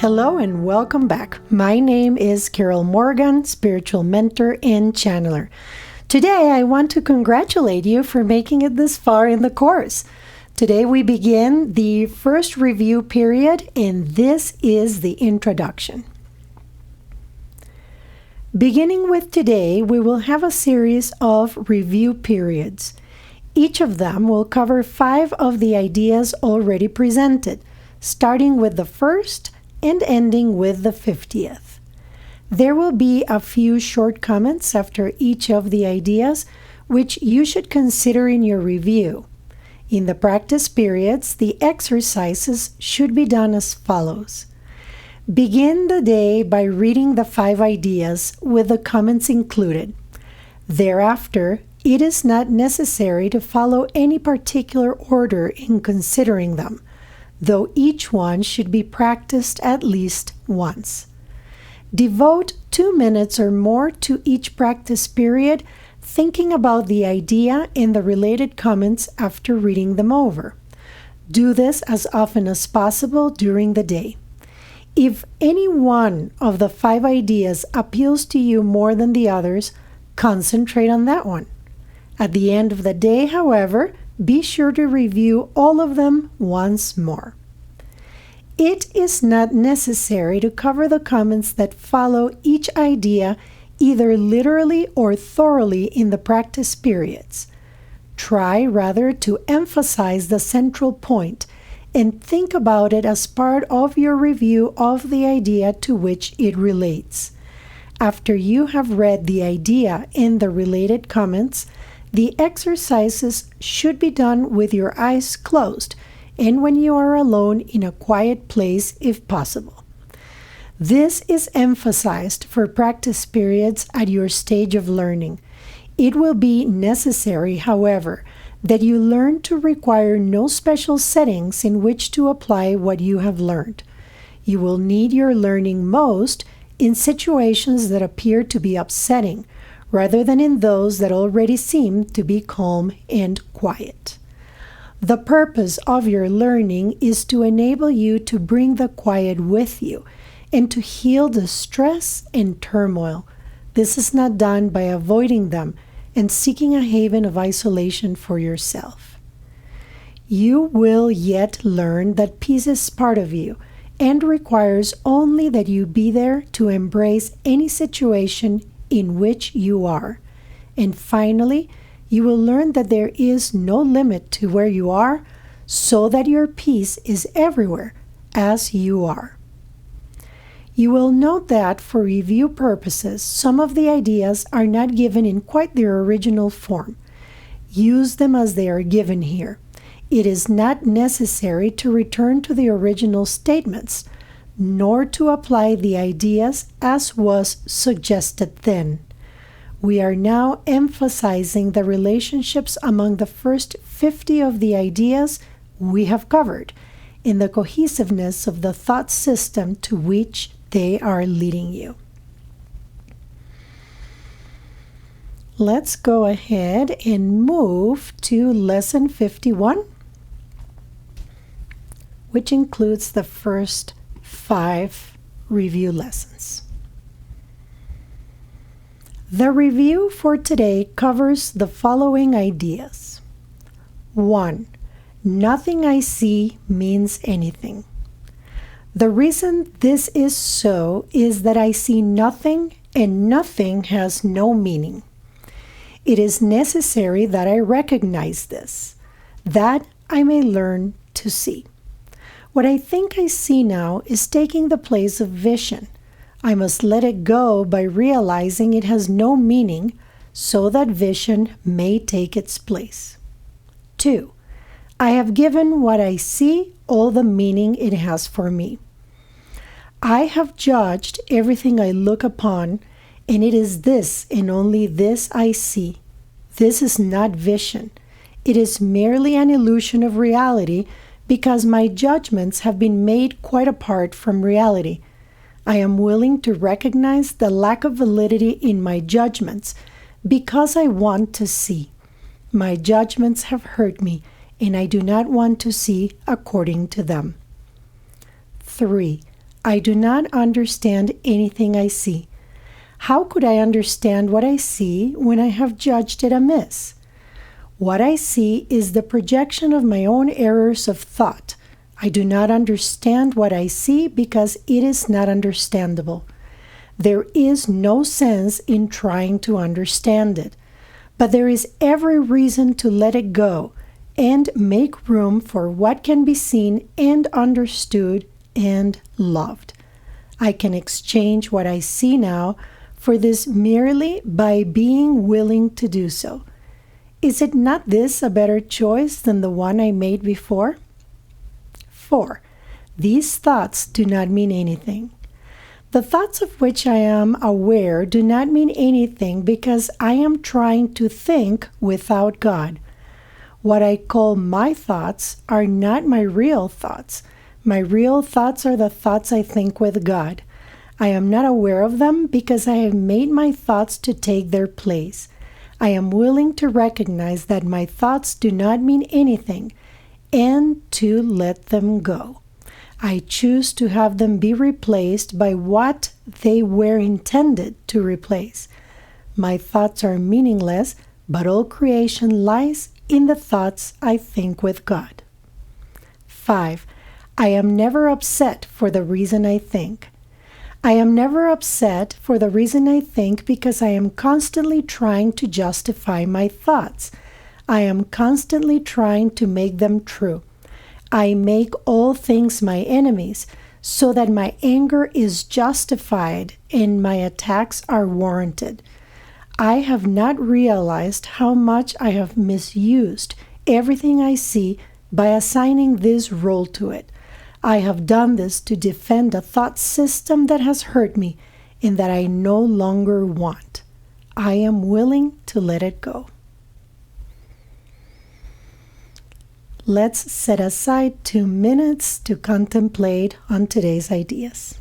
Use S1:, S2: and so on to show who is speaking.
S1: Hello and welcome back. My name is Carol Morgan, spiritual mentor and channeler. Today I want to congratulate you for making it this far in the course. Today we begin the first review period, and this is the introduction. Beginning with today, we will have a series of review periods. Each of them will cover 5 of the ideas already presented, starting with the first and ending with the 50th. There will be a few short comments after each of the ideas, which you should consider in your review. In the practice periods, the exercises should be done as follows. Begin the day by reading the 5 ideas with the comments included. Thereafter, it is not necessary to follow any particular order in considering them, though each one should be practiced at least once. Devote 2 minutes or more to each practice period, thinking about the idea and the related comments after reading them over. Do this as often as possible during the day. If any one of the 5 ideas appeals to you more than the others, concentrate on that one. At the end of the day, however, be sure to review all of them once more. It is not necessary to cover the comments that follow each idea either literally or thoroughly in the practice periods. Try rather to emphasize the central point and think about it as part of your review of the idea to which it relates. After you have read the idea and the related comments, the exercises should be done with your eyes closed and when you are alone in a quiet place if possible. This is emphasized for practice periods at your stage of learning. It will be necessary, however, that you learn to require no special settings in which to apply what you have learned. You will need your learning most in situations that appear to be upsetting, rather than in those that already seem to be calm and quiet. The purpose of your learning is to enable you to bring the quiet with you and to heal the stress and turmoil. This is not done by avoiding them and seeking a haven of isolation for yourself. You will yet learn that peace is part of you and requires only that you be there to embrace any situation in which you are. And finally, you will learn that there is no limit to where you are, so that your peace is everywhere as you are. You will note that for review purposes, some of the ideas are not given in quite their original form. Use them as they are given here. It is not necessary to return to the original statements, nor to apply the ideas as was suggested then. We are now emphasizing the relationships among the first 50 of the ideas we have covered, in the cohesiveness of the thought system to which they are leading you. Let's go ahead and move to Lesson 51, which includes the first 5 review lessons. The review for today covers the following ideas. 1. Nothing I see means anything. The reason this is so is that I see nothing, and nothing has no meaning. It is necessary that I recognize this, that I may learn to see. What I think I see now is taking the place of vision. I must let it go by realizing it has no meaning, so that vision may take its place. 2. I have given what I see all the meaning it has for me. I have judged everything I look upon, and it is this and only this I see. This is not vision. It is merely an illusion of reality, because my judgments have been made quite apart from reality. I am willing to recognize the lack of validity in my judgments because I want to see. My judgments have hurt me, and I do not want to see according to them. 3. I do not understand anything I see. How could I understand what I see when I have judged it amiss? What I see is the projection of my own errors of thought. I do not understand what I see because it is not understandable. There is no sense in trying to understand it, but there is every reason to let it go and make room for what can be seen and understood and loved. I can exchange what I see now for this merely by being willing to do so. Is it not this a better choice than the one I made before? 4. These thoughts do not mean anything. The thoughts of which I am aware do not mean anything because I am trying to think without God. What I call my thoughts are not my real thoughts. My real thoughts are the thoughts I think with God. I am not aware of them because I have made my thoughts to take their place. I am willing to recognize that my thoughts do not mean anything and to let them go. I choose to have them be replaced by what they were intended to replace. My thoughts are meaningless, but all creation lies in the thoughts I think with God. 5. I am never upset for the reason I think. I am never upset for the reason I think because I am constantly trying to justify my thoughts. I am constantly trying to make them true. I make all things my enemies so that my anger is justified and my attacks are warranted. I have not realized how much I have misused everything I see by assigning this role to it. I have done this to defend a thought system that has hurt me and that I no longer want. I am willing to let it go. Let's set aside 2 minutes to contemplate on today's ideas.